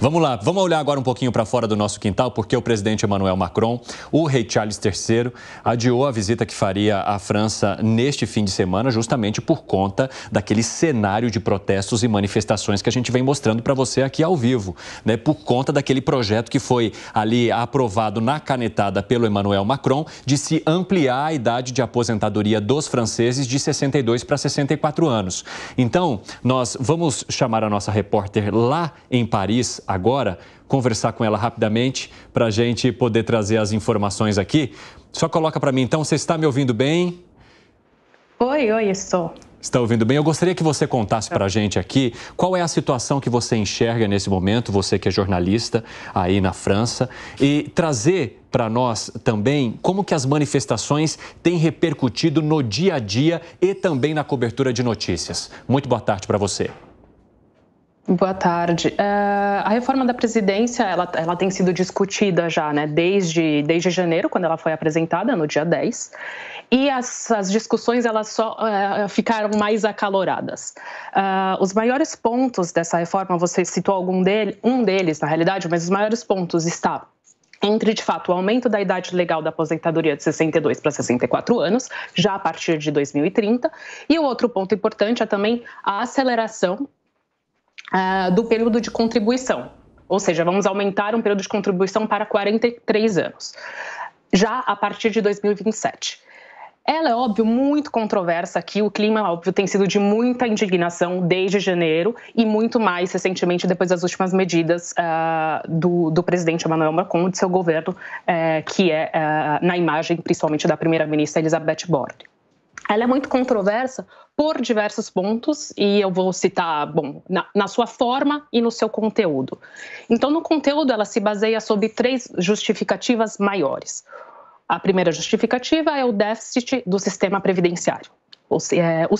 Vamos lá, vamos olhar agora um pouquinho para fora do nosso quintal, porque o presidente Emmanuel Macron, o rei Charles III, adiou a visita que faria à França neste fim de semana, justamente por conta daquele cenário de protestos e manifestações que a gente vem mostrando para você aqui ao vivo, né? Por conta daquele projeto que foi ali aprovado na canetada pelo Emmanuel Macron, de se ampliar a idade de aposentadoria dos franceses de 62 para 64 anos. Então, nós vamos chamar a nossa repórter lá em Paris agora, conversar com ela rapidamente para a gente poder trazer as informações aqui. Só coloca para mim, então, você está me ouvindo bem? Oi, estou. Está ouvindo bem? Eu gostaria que você contasse para a gente aqui qual é a situação que você enxerga nesse momento, você que é jornalista aí na França, e trazer para nós também como que as manifestações têm repercutido no dia a dia e também na cobertura de notícias. Muito boa tarde para você. Boa tarde. A reforma da presidência, ela tem sido discutida já, né, desde janeiro, quando ela foi apresentada, no dia 10, e as discussões elas só ficaram mais acaloradas. Os maiores pontos dessa reforma, você citou um deles, na realidade, mas os maiores pontos está entre, de fato, o aumento da idade legal da aposentadoria de 62 para 64 anos, já a partir de 2030, e o outro ponto importante é também a aceleração do período de contribuição, ou seja, vamos aumentar um período de contribuição para 43 anos, já a partir de 2027. Ela é, óbvio, muito controversa aqui, o clima, óbvio, tem sido de muita indignação desde janeiro e muito mais recentemente depois das últimas medidas do presidente Emmanuel Macron e de seu governo, que é na imagem principalmente da primeira-ministra Elisabeth Borne. Ela é muito controversa por diversos pontos e eu vou citar, na sua forma e no seu conteúdo. Então, no conteúdo, ela se baseia sobre 3 justificativas maiores. A primeira justificativa é o déficit do sistema previdenciário.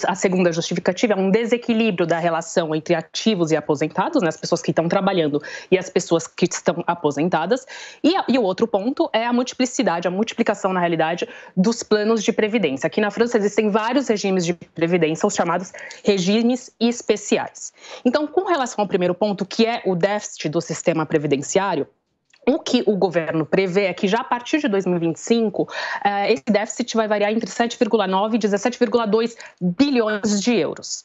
A segunda justificativa é um desequilíbrio da relação entre ativos e aposentados, né, as pessoas que estão trabalhando e as pessoas que estão aposentadas. E o outro ponto é a multiplicação, na realidade, dos planos de previdência. Aqui na França existem vários regimes de previdência, os chamados regimes especiais. Então, com relação ao primeiro ponto, que é o déficit do sistema previdenciário, o que o governo prevê é que já a partir de 2025, esse déficit vai variar entre 7,9 e 17,2 bilhões de euros.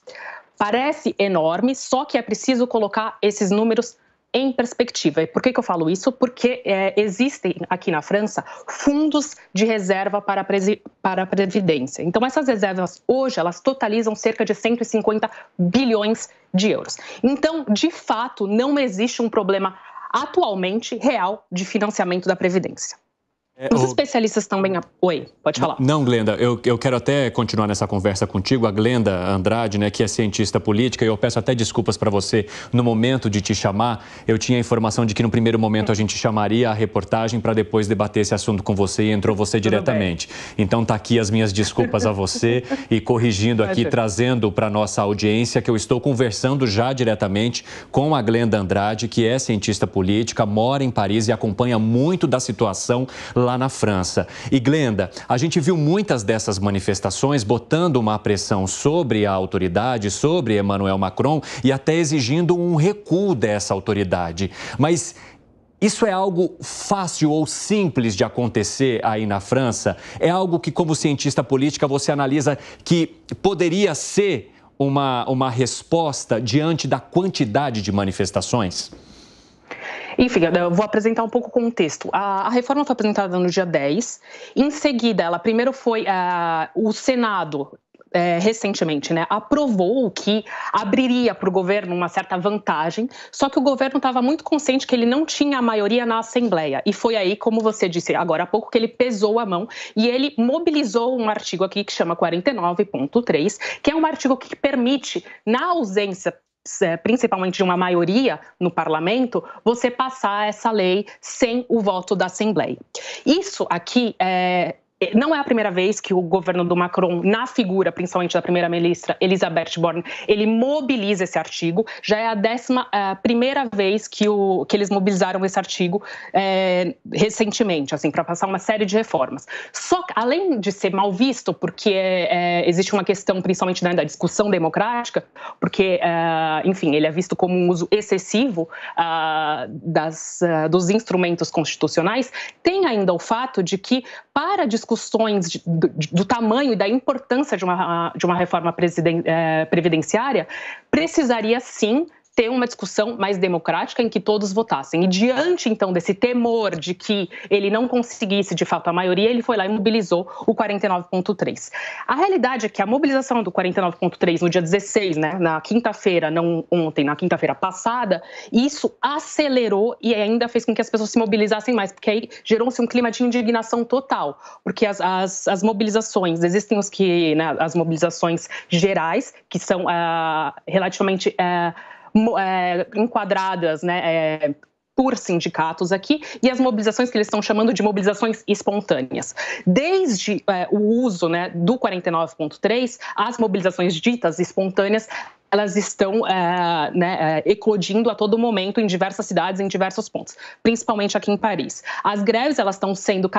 Parece enorme, só que é preciso colocar esses números em perspectiva. E por que eu falo isso? Porque existem aqui na França fundos de reserva para a Previdência. Então, essas reservas hoje, elas totalizam cerca de 150 bilhões de euros. Então, de fato, não existe um problema atualmente real de financiamento da Previdência. Os especialistas também... Oi, pode falar. Não, Glenda, eu quero até continuar nessa conversa contigo. A Glenda Andrade, né, que é cientista política, e eu peço até desculpas para você no momento de te chamar. Eu tinha a informação de que no primeiro momento a gente chamaria a reportagem para depois debater esse assunto com você e entrou você diretamente. Então tá aqui as minhas desculpas a você e corrigindo aqui, trazendo para nossa audiência que eu estou conversando já diretamente com a Glenda Andrade, que é cientista política, mora em Paris e acompanha muito da situação lá na França. E Glenda, a gente viu muitas dessas manifestações botando uma pressão sobre a autoridade, sobre Emmanuel Macron e até exigindo um recuo dessa autoridade. Mas isso é algo fácil ou simples de acontecer aí na França? É algo que, como cientista política, você analisa que poderia ser uma resposta diante da quantidade de manifestações? Enfim, eu vou apresentar um pouco o contexto. A reforma foi apresentada no dia 10. Em seguida, ela primeiro foi o Senado, recentemente, né, aprovou o que abriria para o governo uma certa vantagem, só que o governo estava muito consciente que ele não tinha a maioria na Assembleia. E foi aí, como você disse agora há pouco, que ele pesou a mão e ele mobilizou um artigo aqui que chama 49.3, que é um artigo que permite, na ausência principalmente de uma maioria no parlamento, você passar essa lei sem o voto da Assembleia. Isso aqui não é a primeira vez que o governo do Macron, na figura principalmente da primeira-ministra Elisabeth Borne, ele mobiliza esse artigo. Já é a 11ª vez que eles mobilizaram esse artigo recentemente, assim, para passar uma série de reformas. Só que, além de ser mal visto, porque existe uma questão principalmente da discussão democrática, porque, enfim, ele é visto como um uso excessivo dos instrumentos constitucionais, tem ainda o fato de que, para discussões do tamanho e da importância de uma reforma previdenciária, precisaria sim ter uma discussão mais democrática em que todos votassem. E diante, então, desse temor de que ele não conseguisse, de fato, a maioria, ele foi lá e mobilizou o 49.3. A realidade é que a mobilização do 49.3 no dia 16, né, na quinta-feira, não ontem, na quinta-feira passada, isso acelerou e ainda fez com que as pessoas se mobilizassem mais, porque aí gerou-se um clima de indignação total, porque as mobilizações, existem as mobilizações gerais, que são relativamente enquadradas, né, por sindicatos aqui, e as mobilizações que eles estão chamando de mobilizações espontâneas. Desde o uso, né, do 49.3, as mobilizações ditas espontâneas, elas estão eclodindo a todo momento em diversas cidades, em diversos pontos, principalmente aqui em Paris. As greves, elas estão sendo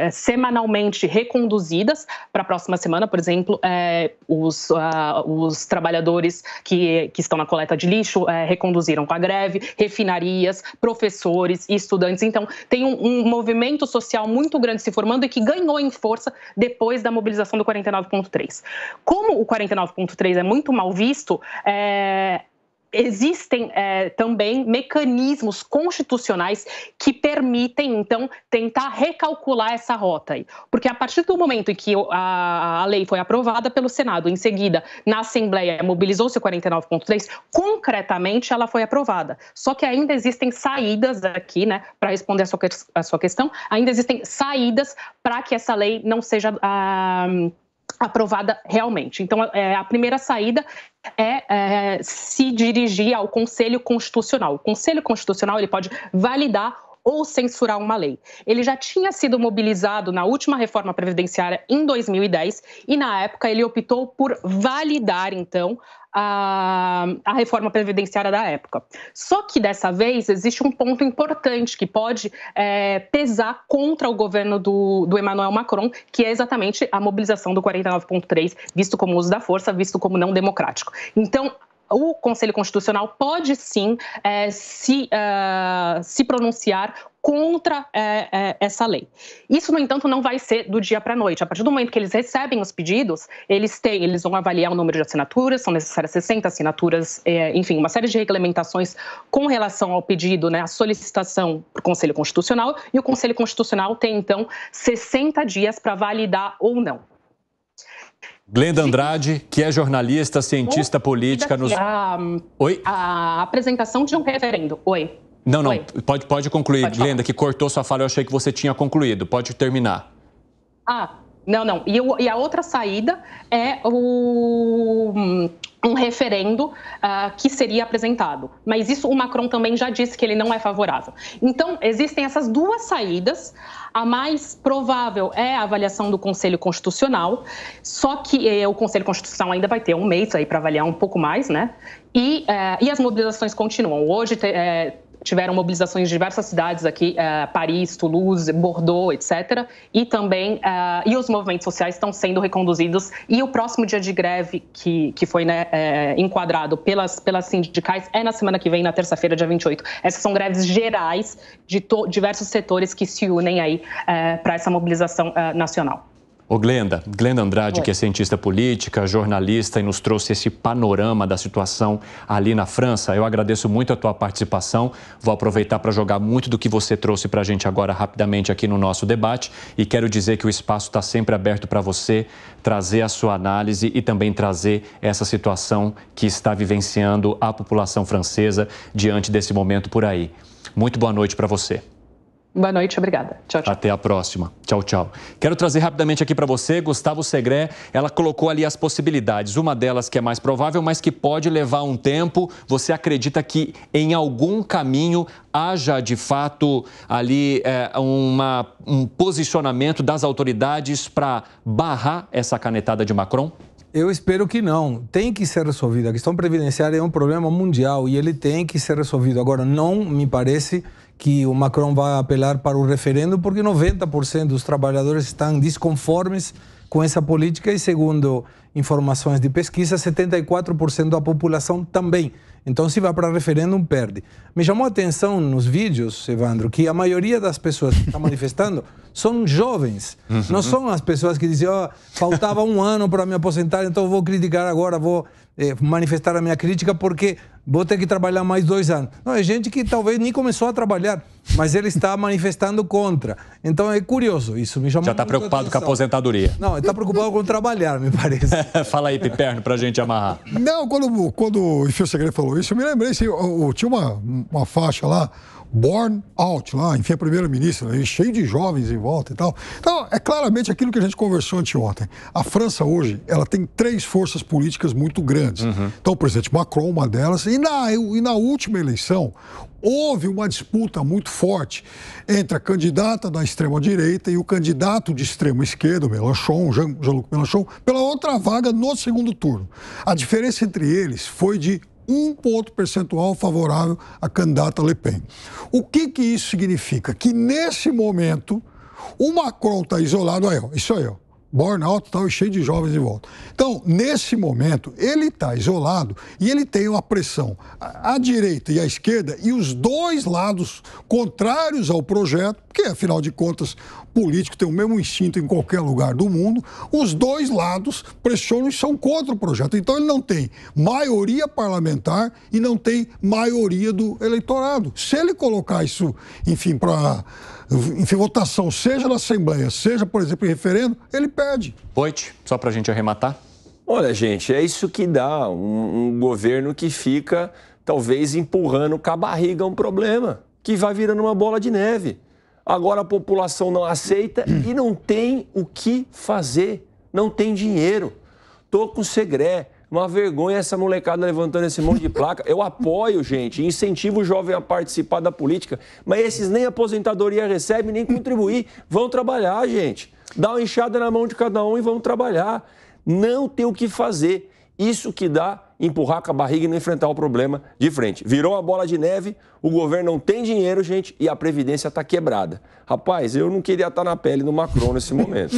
semanalmente reconduzidas para a próxima semana. Por exemplo, os trabalhadores que estão na coleta de lixo reconduziram com a greve, refinarias, professores e estudantes. Então, tem um movimento social muito grande se formando e que ganhou em força depois da mobilização do 49.3. Como o 49.3 é muito mal visto, existem também mecanismos constitucionais que permitem, então, tentar recalcular essa rota aí. Porque a partir do momento em que a lei foi aprovada pelo Senado, em seguida, na Assembleia, mobilizou-se o 49.3, concretamente ela foi aprovada. Só que ainda existem saídas aqui, né, para responder a sua questão, ainda existem saídas para que essa lei não seja aprovada realmente. Então, a primeira saída é se dirigir ao Conselho Constitucional. O Conselho Constitucional ele pode validar ou censurar uma lei. Ele já tinha sido mobilizado na última reforma previdenciária em 2010 e, na época, ele optou por validar, então, a reforma previdenciária da época. Só que, dessa vez, existe um ponto importante que pode pesar contra o governo do Emmanuel Macron, que é exatamente a mobilização do 49.3, visto como uso da força, visto como não democrático. Então, o Conselho Constitucional pode sim se pronunciar contra essa lei. Isso, no entanto, não vai ser do dia para a noite. A partir do momento que eles recebem os pedidos, eles vão avaliar o número de assinaturas, são necessárias 60 assinaturas, enfim, uma série de regulamentações com relação ao pedido, né, a solicitação para o Conselho Constitucional, e o Conselho Constitucional tem, então, 60 dias para validar ou não. Glenda Andrade, que é jornalista, cientista política... Oi? A apresentação de um referendo. Oi. Não, Oi. Pode concluir, Pode Glenda, que cortou sua fala, eu achei que você tinha concluído. Pode terminar. Não. E a outra saída é um referendo que seria apresentado. Mas isso o Macron também já disse que ele não é favorável. Então, existem essas duas saídas. A mais provável é a avaliação do Conselho Constitucional, só que o Conselho Constitucional ainda vai ter um mês aí para avaliar um pouco mais, né? E as mobilizações continuam. Hoje tiveram mobilizações de diversas cidades aqui, Paris, Toulouse, Bordeaux, etc. E também os movimentos sociais estão sendo reconduzidos. E o próximo dia de greve que foi enquadrado pelas sindicais é na semana que vem, na terça-feira, dia 28. Essas são greves gerais de diversos setores que se unem aí para essa mobilização nacional. Glenda Andrade, que é cientista política, jornalista e nos trouxe esse panorama da situação ali na França. Eu agradeço muito a tua participação. Vou aproveitar para jogar muito do que você trouxe para a gente agora rapidamente aqui no nosso debate e quero dizer que o espaço está sempre aberto para você trazer a sua análise e também trazer essa situação que está vivenciando a população francesa diante desse momento por aí. Muito boa noite para você. Boa noite, obrigada. Tchau, tchau. Até a próxima. Tchau, tchau. Quero trazer rapidamente aqui para você, Gustavo Segré, ela colocou ali as possibilidades. Uma delas que é mais provável, mas que pode levar um tempo. Você acredita que em algum caminho haja, de fato, ali um posicionamento das autoridades para barrar essa canetada de Macron? Eu espero que não. Tem que ser resolvido. A questão previdenciária é um problema mundial e ele tem que ser resolvido. Agora, não me parece que o Macron vai apelar para o referendo, porque 90% dos trabalhadores estão desconformes com essa política e, segundo informações de pesquisa, 74% da população também. Então, se vai para referendo, perde. Me chamou a atenção nos vídeos, Evandro, que a maioria das pessoas que estão manifestando são jovens. Não são as pessoas que dizem, faltava um ano para me aposentar, então vou criticar agora, vou manifestar a minha crítica porque vou ter que trabalhar mais 2 anos. Não, é gente que talvez nem começou a trabalhar, mas ele está manifestando contra. Então é curioso isso, me chamou. Já está preocupado com a aposentadoria. Não, ele está preocupado com trabalhar, me parece. Fala aí, Piperno, para a gente amarrar. Não, quando o Enfim o Segredo falou isso, eu me lembrei, assim, tinha uma faixa lá, Born Out, lá, enfim, a primeira-ministra, cheio de jovens em volta e tal. Então, é claramente aquilo que a gente conversou anteontem. A França hoje, ela tem 3 forças políticas muito grandes. Então, o presidente Macron, uma delas, e na última eleição, houve uma disputa muito forte entre a candidata da extrema-direita e o candidato de extrema-esquerda, Mélenchon, Jean-Luc Mélenchon, pela outra vaga no segundo turno. A diferença entre eles foi de 1 ponto percentual favorável à candidata Le Pen. O que isso significa? Que nesse momento o Macron está isolado, isso aí, burnout tal, e cheio de jovens em volta. Então, nesse momento, ele está isolado e ele tem uma pressão à direita e à esquerda e os dois lados contrários ao projeto, porque, afinal de contas, político tem o mesmo instinto em qualquer lugar do mundo, os dois lados pressionam e são contra o projeto. Então, ele não tem maioria parlamentar e não tem maioria do eleitorado. Se ele colocar isso, enfim, para votação, seja na Assembleia, seja, por exemplo, em referendo, ele perde. Poit, só para a gente arrematar. Olha, gente, é isso que dá um governo que fica, talvez, empurrando com a barriga um problema, que vai virando uma bola de neve. Agora a população não aceita e não tem o que fazer, não tem dinheiro. Tô com o Segré. Uma vergonha essa molecada levantando esse monte de placa. Eu apoio, gente, incentivo o jovem a participar da política, mas esses nem aposentadoria recebem, nem contribuir. Vão trabalhar, gente. Dá uma enxada na mão de cada um e vão trabalhar. Não tem o que fazer. Isso que dá empurrar com a barriga e não enfrentar o problema de frente. Virou uma bola de neve, o governo não tem dinheiro, gente, e a Previdência está quebrada. Rapaz, eu não queria estar na pele do Macron nesse momento.